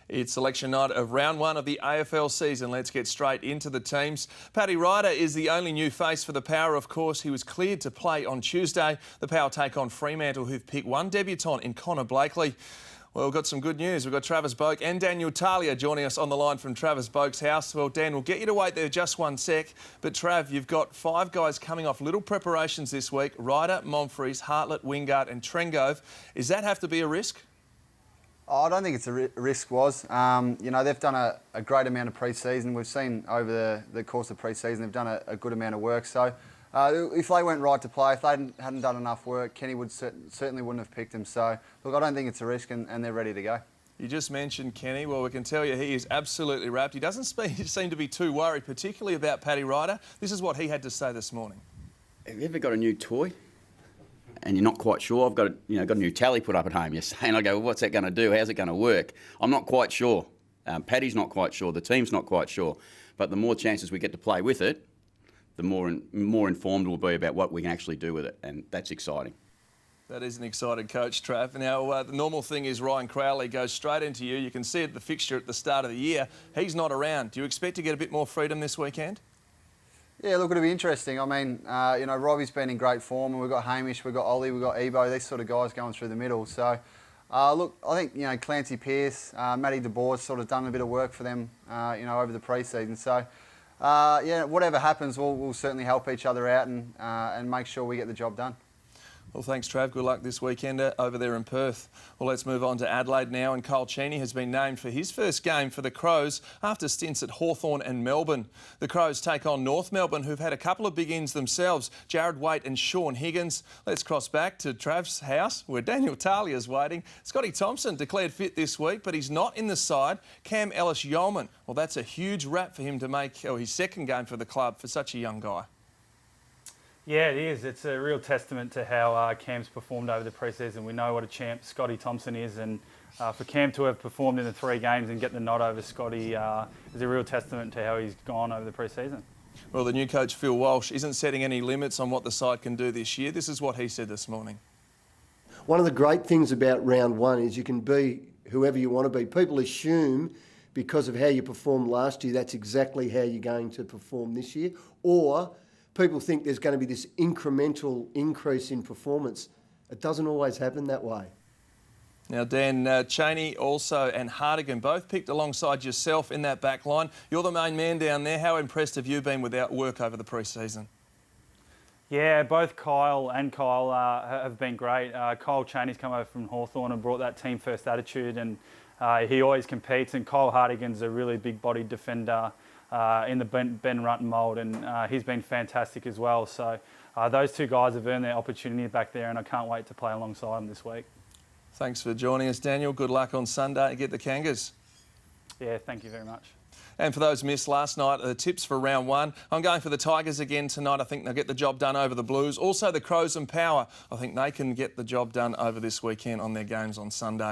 It's selection night of round one of the AFL season. Let's get straight into the teams. Paddy Ryder is the only new face for the Power, of course. He was cleared to play on Tuesday. The Power take on Fremantle, who've picked one debutant in Connor Blakely. Well, we've got some good news. We've got Travis Boak and Daniel Talia joining us on the line from Travis Boak's house. Well, Dan, we'll get you to wait there just one sec. But, Trav, you've got 5 guys coming off little preparations this week. Ryder, Monfries, Hartlett, Wingard and Trengove. Does that have to be a risk? Oh, I don't think it's a risk, Was. You know, they've done a great amount of pre-season. We've seen over the course of pre-season they've done a good amount of work. So if they went right to play, if they hadn't done enough work, Kenny certainly wouldn't have picked them. So, look, I don't think it's a risk and they're ready to go. You just mentioned Kenny. Well, we can tell you he is absolutely wrapped. He doesn't seem to be too worried, particularly about Paddy Ryder. This is what he had to say this morning. Have you ever got a new toy and you're not quite sure? I've got a new tally put up at home yesterday, and I go, well, what's that going to do? How's it going to work? I'm not quite sure. Paddy's not quite sure. The team's not quite sure. But the more chances we get to play with it, the more informed we'll be about what we can actually do with it, and that's exciting. That is an exciting coach, Trav. Now, the normal thing is Ryan Crowley goes straight into you. You can see it, the fixture at the start of the year. He's not around. Do you expect to get a bit more freedom this weekend? Yeah, look, it'll be interesting. I mean, you know, Robbie's been in great form, and we've got Hamish, we've got Ollie, we've got Ebo, these sort of guys going through the middle. So, look, I think, you know, Clancy Pearce, Matty DeBoer's sort of done a bit of work for them, you know, over the pre-season. So, yeah, whatever happens, we'll certainly help each other out and make sure we get the job done. Well, thanks, Trav. Good luck this weekend over there in Perth. Well, let's move on to Adelaide now, and Cole Cheney has been named for his first game for the Crows after stints at Hawthorn and Melbourne. The Crows take on North Melbourne, who've had a couple of big ins themselves, Jared Waite and Sean Higgins. Let's cross back to Trav's house, where Daniel Talia is waiting. Scotty Thompson declared fit this week, but he's not in the side. Cam Ellis-Yeoman, well, that's a huge rap for him to make his second game for the club for such a young guy. Yeah, it is. It's a real testament to how Cam's performed over the pre-season. We know what a champ Scotty Thompson is, and for Cam to have performed in the 3 games and get the nod over Scotty is a real testament to how he's gone over the pre-season. Well, the new coach, Phil Walsh, isn't setting any limits on what the side can do this year. This is what he said this morning. One of the great things about round one is you can be whoever you want to be. People assume because of how you performed last year, that's exactly how you're going to perform this year, or people think there's going to be this incremental increase in performance. It doesn't always happen that way. Now, Dan, Cheney also and Hartigan both picked alongside yourself in that back line. You're the main man down there. How impressed have you been with our work over the pre-season? Yeah, both Kyle have been great. Kyle Cheney's come over from Hawthorn and brought that team-first attitude, and he always competes, and Kyle Hartigan's a really big-bodied defender in the Ben Rutten mould, and he's been fantastic as well. So those 2 guys have earned their opportunity back there, and I can't wait to play alongside them this week. Thanks for joining us, Daniel. Good luck on Sunday. Get the Kangas. Yeah, thank you very much. And for those missed last night, the tips for round one. I'm going for the Tigers again tonight. I think they'll get the job done over the Blues. Also the Crows and Power. I think they can get the job done over this weekend on their games on Sunday.